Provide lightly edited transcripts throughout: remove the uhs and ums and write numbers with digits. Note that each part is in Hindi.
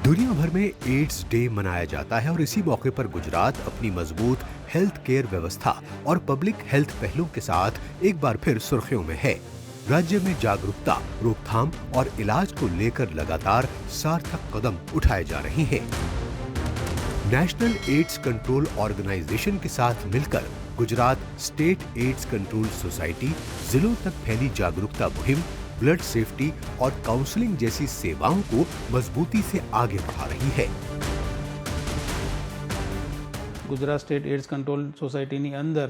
दुनिया भर में एड्स डे मनाया जाता है और इसी मौके पर गुजरात अपनी मजबूत हेल्थ केयर व्यवस्था और पब्लिक हेल्थ पहलों के साथ एक बार फिर सुर्खियों में है। राज्य में जागरूकता, रोकथाम और इलाज को लेकर लगातार सार्थक कदम उठाए जा रहे हैं। नेशनल एड्स कंट्रोल ऑर्गेनाइजेशन के साथ मिलकर Gujarat state AIDS control society जिलों तक फैली जागरूकता मुहिम, ब्लड सेफ्टी और काउंसलिंग जैसी सेवाओं को मजबूती से आगे बढ़ा रही है। गुजरात स्टेट एड्स कंट्रोल सोसाइटीની અંદર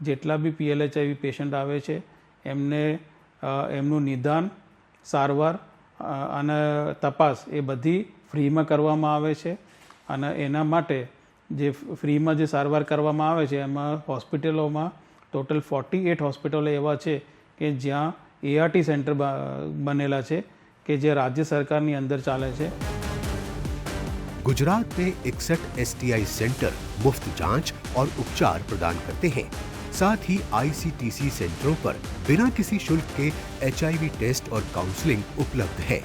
જેટલા બી PLHIV પેશન્ટ આવે છે એમને એમનું નિદાન, સારવાર અને તપાસ એ બધી ફ્રીમાં કરવામાં આવે છે અને એના માટે જે ફ્રીમાં જે સારવાર કરવામાં આવે છે એમાં હોસ્પિટલોમાં ટોટલ 48 હોસ્પિટલો એવા છે કે જ્યાં ART સેન્ટર બનેલા છે કે જે રાજ્ય સરકારની અંદર ચાલે છે। गुजरात में 61 STI सेंटर मुफ्त जांच और उपचार प्रदान करते हैं। साथ ही ICTC सेंटरों पर बिना किसी शुल्क के HIV टेस्ट और काउंसलिंग उपलब्ध है।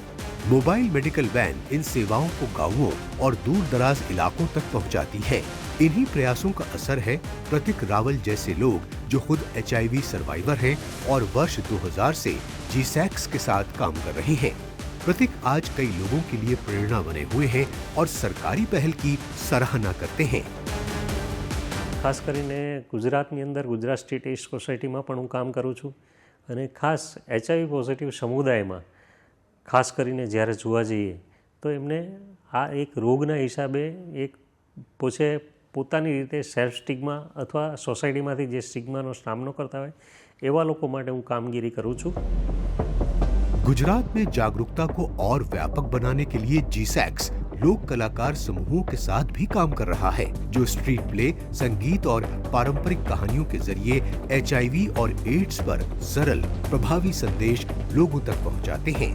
मोबाइल मेडिकल वैन इन सेवाओं को गांवों और दूर दराज इलाकों तक पहुंचाती है। इन्हीं प्रयासों का असर है प्रतीक रावल जैसे लोग जो खुद HIV सर्वाइवर हैं और वर्ष 2000 से GSACS के साथ काम कर रहे हैं। प्रतीक आज कई लोगों के लिए प्रेरणा बने हुए हैं और सरकारी पहल की सराहना करते हैं। खास કરીને ગુજરાતની અંદર ગુજરાત સ્ટેટ એડ્સ સોસાયટીમાં પણ હું કામ કરું છું અને ખાસ HIV પોઝિટિવ સમુદાયમાં ખાસ કરીને જ્યારે જોવા જઈએ તો એમને આ એક રોગના હિસાબે એક પોતાની રીતે સેલ્ફ સ્ટિગ્મા અથવા સોસાયટીમાંથી જે સ્ટિગ્માનો સામનો કરતા હોય એવા લોકો માટે હું કામગીરી કરું છું। गुजरात में जागरूकता को और व्यापक बनाने के लिए GSACS लोक कलाकार समूहों के साथ भी काम कर रहा है, जो स्ट्रीट प्ले, संगीत और पारंपरिक कहानियों के जरिए HIV और एड्स पर सरल, प्रभावी संदेश लोगों तक पहुंचाते हैं।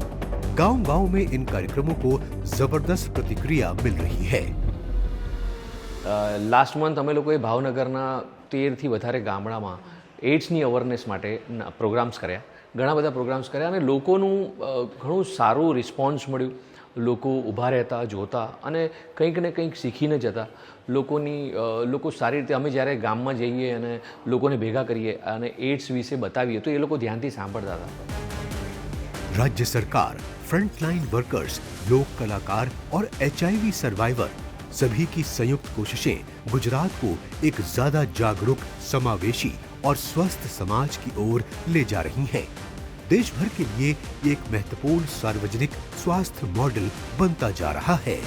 गांव-गांव में इन कार्यक्रमों को जबरदस्त प्रतिक्रिया मिल रही है। लास्ट मंथ अमे लोकोए भावनगरना 13 થી વધારે ગામડામાં એડ્સની અવેરનેસ માટે પ્રોગ્રામ્સ કર્યા, ઘણા બધા પ્રોગ્રામ્સ કર્યા અને લોકોનું ઘણું સારું રિસ્પોન્સ મળ્યું। લોકો ઊભા રહેતા, જોતા અને કંઈક ને કંઈક શીખીને જતા। લોકો સારી રીતે અમે જ્યારે ગામમાં જઈએ અને લોકોને ભેગા કરીએ અને એડ્સ વિશે બતાવીએ તો એ લોકો ધ્યાનથી સાંભળતા હતા। राज्य सरकार, फ्रंटलाइन वर्कर्स, लोक कलाकार और HIV सर्वाइवर सभी की संयुक्त कोशिशें गुजरात को एक ज्यादा जागरूक, समावेशी और स्वस्थ समाज की ओर ले जा रही हैं। देश भर के लिए एक महत्वपूर्ण सार्वजनिक स्वास्थ्य मॉडल बनता जा रहा है।